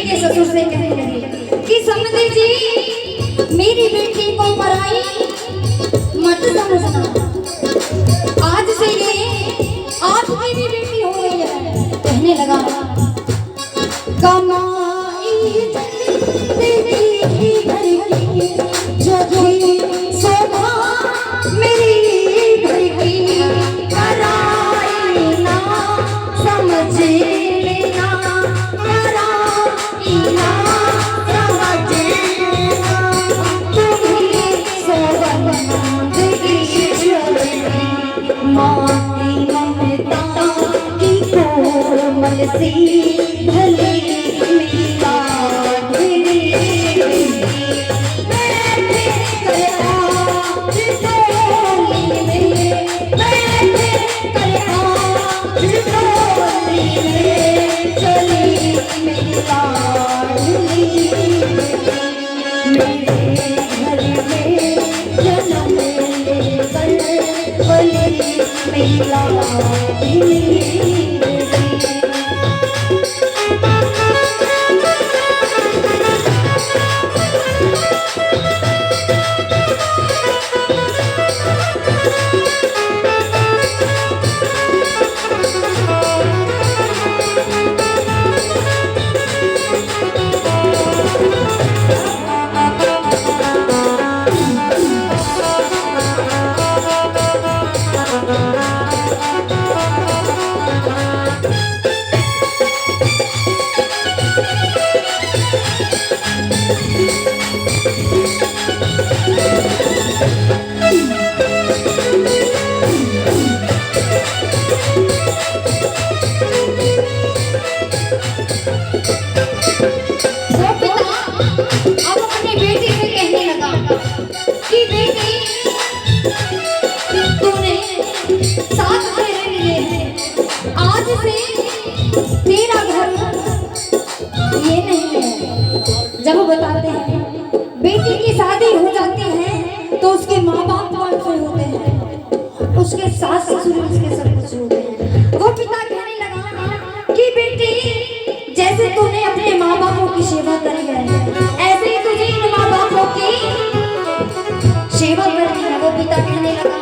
के ससुर से कहने लगे कि समझी जी मेरी बेटी को पराई मत समझना, आज से ये आपकी भी बेटी हो गई है। कहने लगा कमाई जिंदगी भर की जगी शोभा मेरी घर की कराई ना समझ लेना, कराई ना समझ लेना, तुम्ही सोबत जिंदगी चलेगी माटी ममता की कोमल सी भली तेरा घर ये नहीं है। जब वो बताते हैं बेटी की शादी हो जाती है तो उसके माँ बाप कौन से होते हैं, उसके सास ससुर उसके सब कुछ होते हैं। वो पिता कहने लगा कि बेटी जैसे तूने अपने माँ बापों की सेवा करी है ऐसे ही तुझे इन माँ बापों की सेवा करनी है। वो पिता कहने लगा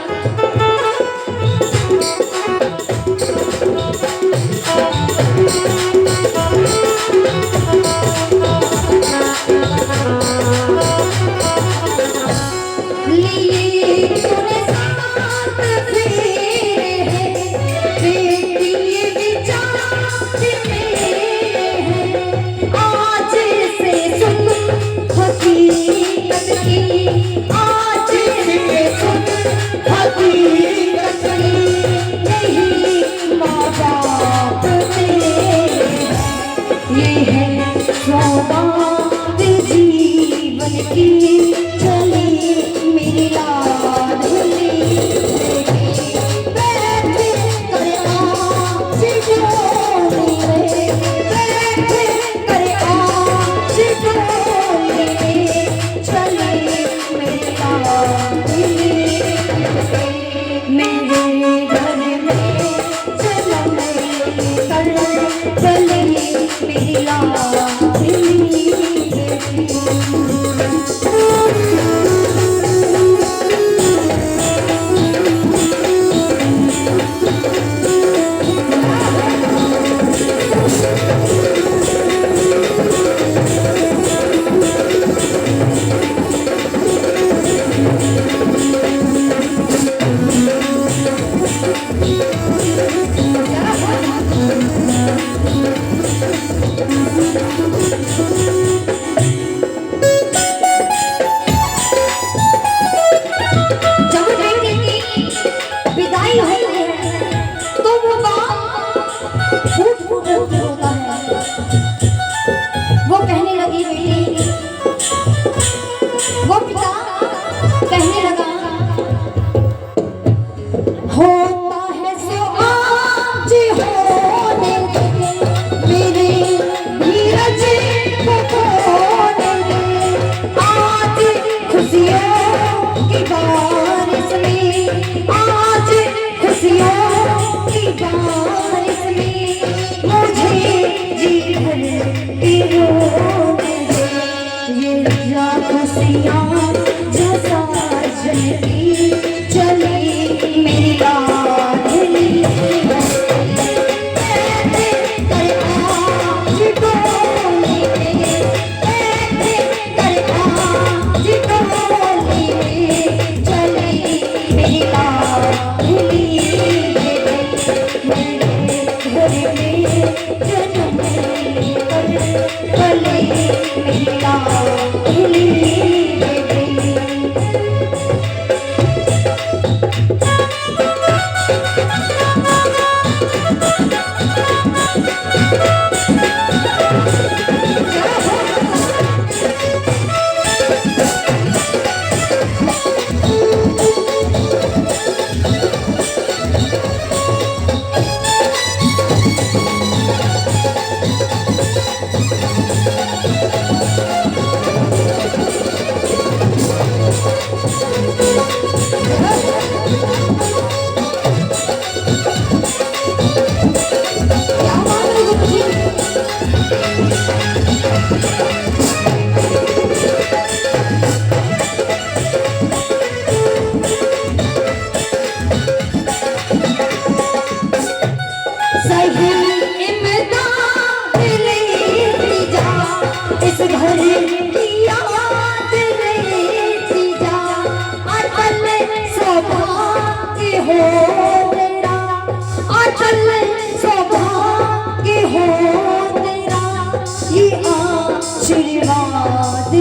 बारिश में मुझे जी भर सैया जैसा चली चली मेरी लाडली इस घर की याद लेती जा अटल सौभाग्य हो तेरा अटल सौभाग्य हो तेरा ये आशीर्वाद